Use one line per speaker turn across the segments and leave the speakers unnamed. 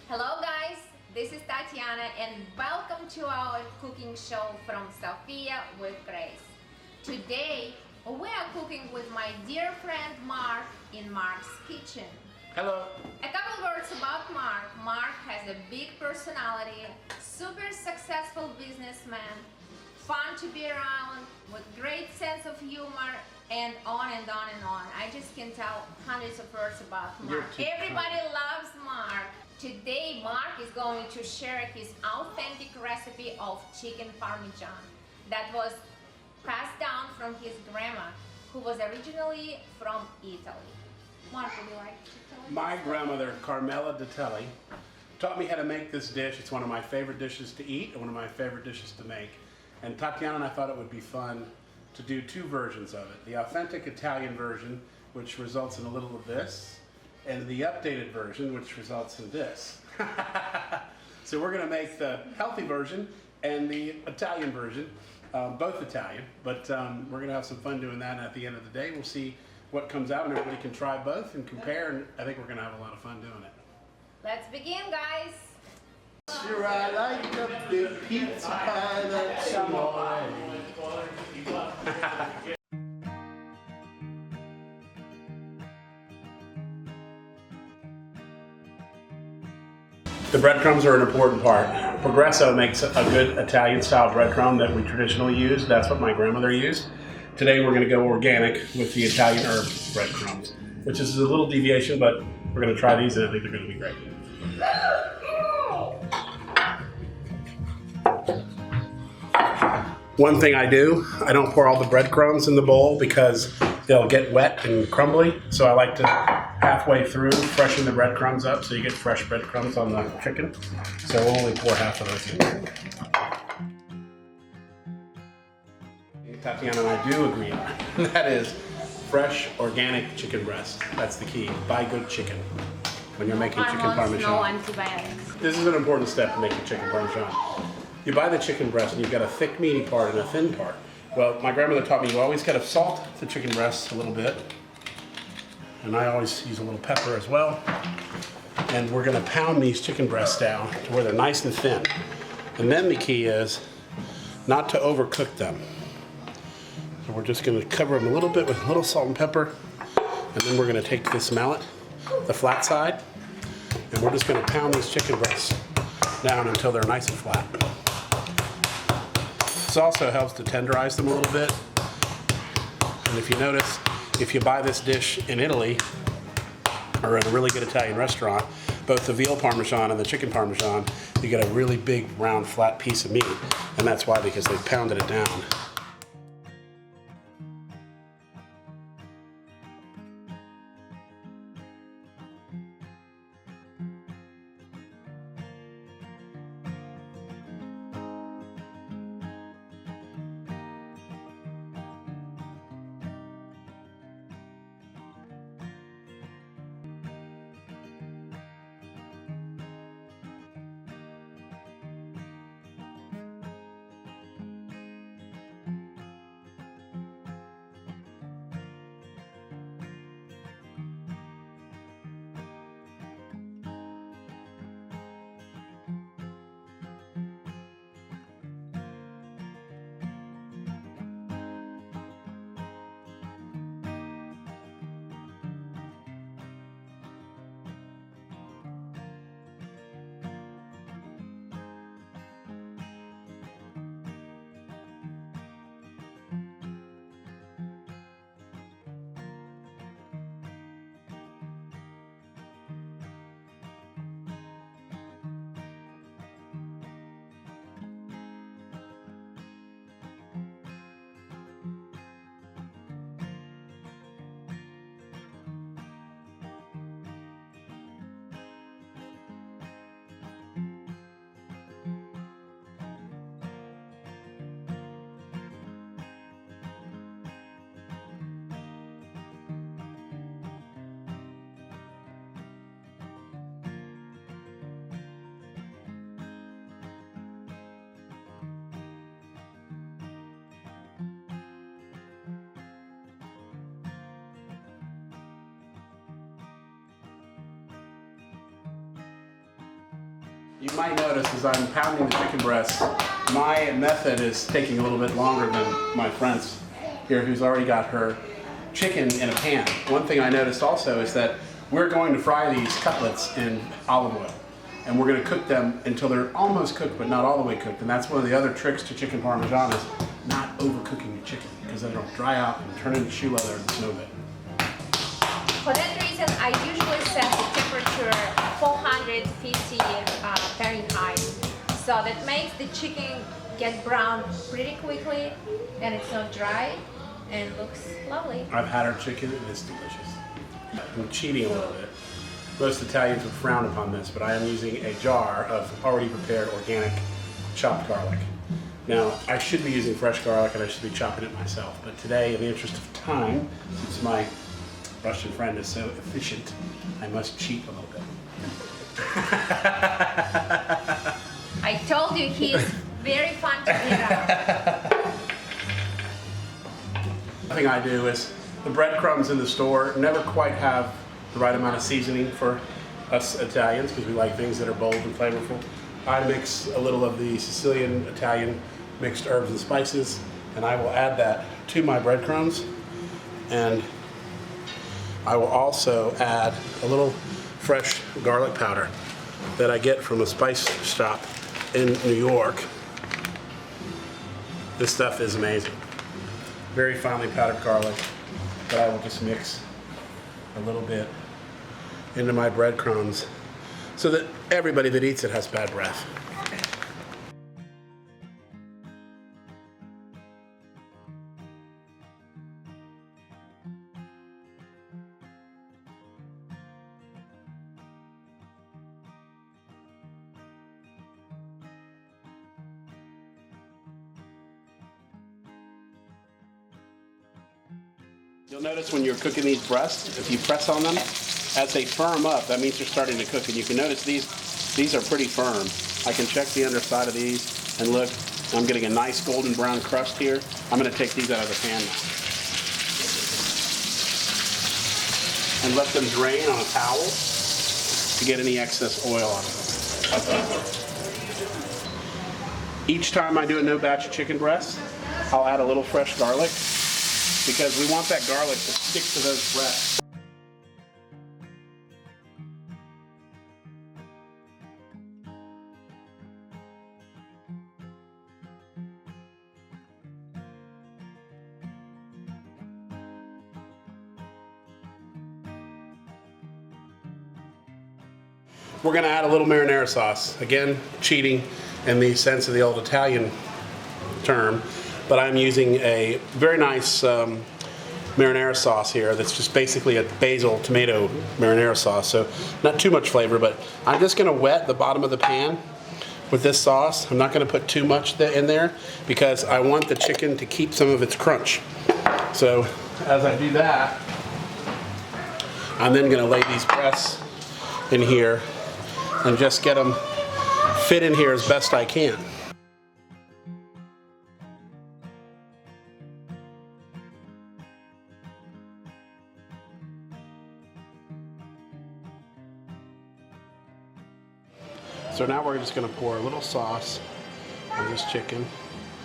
Hello guys, this is Tatiana and welcome to our cooking show from Sophia with Crave. Today we are cooking with my dear friend Mark in Mark's kitchen.
Hello.
A couple words about Mark. Mark has a big personality, super successful businessman, fun to be around, with great sense of humor, and on and on and on. I just can tell hundreds of words about Mark. Everybody loves Mark. Today Mark is going to share his authentic recipe of chicken Parmesan that was passed down from his grandma, who was originally from Italy. Mark, would you like to tell us?
My grandmother, Carmela Datelli, taught me how to make this dish. It's one of my favorite dishes to eat and one of my favorite dishes to make. And Tatiana and I thought it would be fun to do two versions of it. The authentic Italian version, which results in a little of this, and the updated version, which results in this. So we're gonna make the healthy version and the Italian version, both Italian, but we're gonna have some fun doing that, and at the end of the day, we'll see what comes out, and everybody can try both and compare, and I think we're gonna have a lot of fun doing it.
Let's begin, guys.
Sure, I like a big pizza pie that's small.
The breadcrumbs are an important part. Progresso makes a good Italian-style breadcrumb that we traditionally use. That's what my grandmother used. Today we're going to go organic with the Italian herb breadcrumbs, which is a little deviation, but we're going to try these and I think they're going to be great. One thing I do, I don't pour all the breadcrumbs in the bowl because they'll get wet and crumbly. So I like to halfway through freshen the breadcrumbs up so you get fresh breadcrumbs on the chicken. So we'll only pour half of those in. Tatiana and I do agree on, that is fresh organic chicken breast. That's the key. Buy good chicken when you're making chicken Parmesan.
No antibiotics.
This is an important step in making chicken Parmesan. You buy the chicken breast and you've got a thick meaty part and a thin part. Well, my grandmother taught me you always got to salt the chicken breast a little bit. And I always use a little pepper as well. And we're going to pound these chicken breasts down to where they're nice and thin. And then the key is not to overcook them. So we're just going to cover them a little bit with a little salt and pepper. And then we're going to take this mallet, the flat side, and we're just going to pound these chicken breasts down until they're nice and flat. This also helps to tenderize them a little bit. And if you notice, if you buy this dish in Italy or at a really good Italian restaurant, both the veal Parmesan and the chicken Parmesan, you get a really big, round, flat piece of meat. And that's why, because they pounded it down. You might notice as I'm pounding the chicken breast, my method is taking a little bit longer than my friend's here who's already got her chicken in a pan. One thing I noticed also is that we're going to fry these cutlets in olive oil. And we're going to cook them until they're almost cooked, but not all the way cooked. And that's one of the other tricks to chicken Parmesan is not overcooking your chicken, because then it'll dry out and turn into shoe leather and it's no good.
For that reason, I usually set the temperature 450 Fahrenheit. So that makes the chicken get brown pretty quickly, and it's not dry and looks lovely.
I've had her chicken and it's delicious. I'm cheating a little bit. Most Italians would frown upon this, but I am using a jar of already prepared organic chopped garlic. Now, I should be using fresh garlic and I should be chopping it myself, but today, in the interest of time, since my Russian friend is so efficient, I must cheat a little bit.
I told you he's very fun to eat out.
The thing I do is the breadcrumbs in the store never quite have the right amount of seasoning for us Italians because we like things that are bold and flavorful. I mix a little of the Sicilian Italian mixed herbs and spices, and I will add that to my breadcrumbs. And I will also add a little fresh garlic powder that I get from a spice shop in New York. This stuff is amazing. Very finely powdered garlic that I will just mix a little bit into my breadcrumbs so that everybody that eats it has bad breath. You'll notice when you're cooking these breasts, if you press on them, as they firm up, that means they're starting to cook. And you can notice these are pretty firm. I can check the underside of these and look, I'm getting a nice golden brown crust here. I'm going to take these out of the pan now and let them drain on a towel to get any excess oil out of them. Each time I do a no batch of chicken breasts, I'll add a little fresh garlic, because we want that garlic to stick to those breasts. We're going to add a little marinara sauce. Again, cheating in the sense of the old Italian term, but I'm using a very nice marinara sauce here that's just basically a basil tomato marinara sauce, so not too much flavor, but I'm just going to wet the bottom of the pan with this sauce. I'm not going to put too much in there because I want the chicken to keep some of its crunch. So as I do that, I'm then going to lay these breasts in here and just get them fit in here as best I can. So now we're just going to pour a little sauce on this chicken,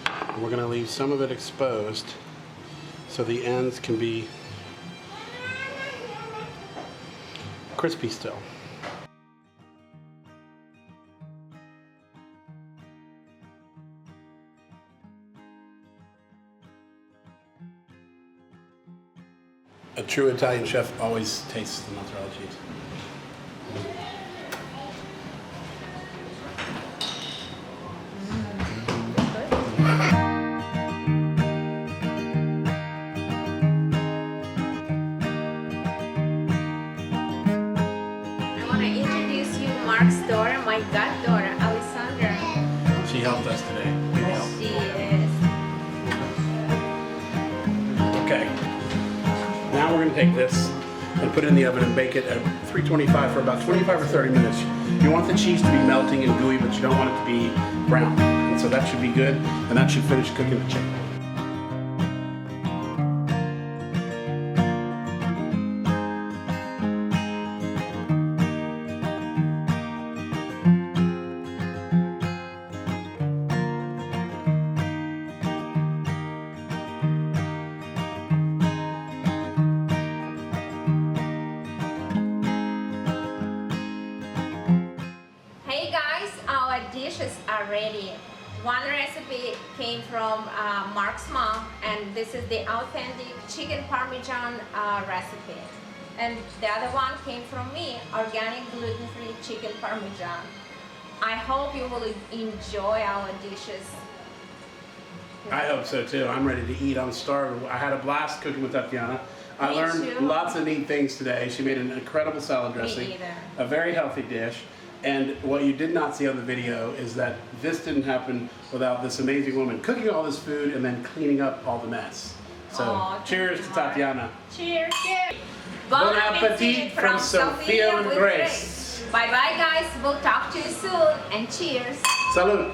and we're going to leave some of it exposed so the ends can be crispy still. A true Italian chef always tastes the mozzarella cheese.
I want to introduce you Mark's daughter, my goddaughter, Alessandra.
She helped us today. We helped.
She is.
Okay. Now we're going to take this and put it in the oven and bake it at 325 for about 25 or 30 minutes. You want the cheese to be melting and gooey, but you don't want it to be brown. And so that should be good, and that should finish cooking the chicken.
dishes are ready. One recipe came from Mark's mom, and this is the authentic chicken Parmesan recipe. And the other one came from me, organic gluten-free chicken Parmesan. I hope you will enjoy our dishes.
I hope so too. I'm ready to eat. I'm starving. I had a blast cooking with Tatiana. I
Me
learned
too.
lots of neat things today. She made an incredible salad dressing,
either.
a very healthy dish. And what you did not see on the video is that this didn't happen without this amazing woman cooking all this food and then cleaning up all the mess. So
Aw,
cheers
thank
to
you, Mark.
Tatiana.
Cheers! Cheers!
Bon appetit from Sophia with Grace.
Bye bye guys, we'll talk to you soon and cheers!
Salud.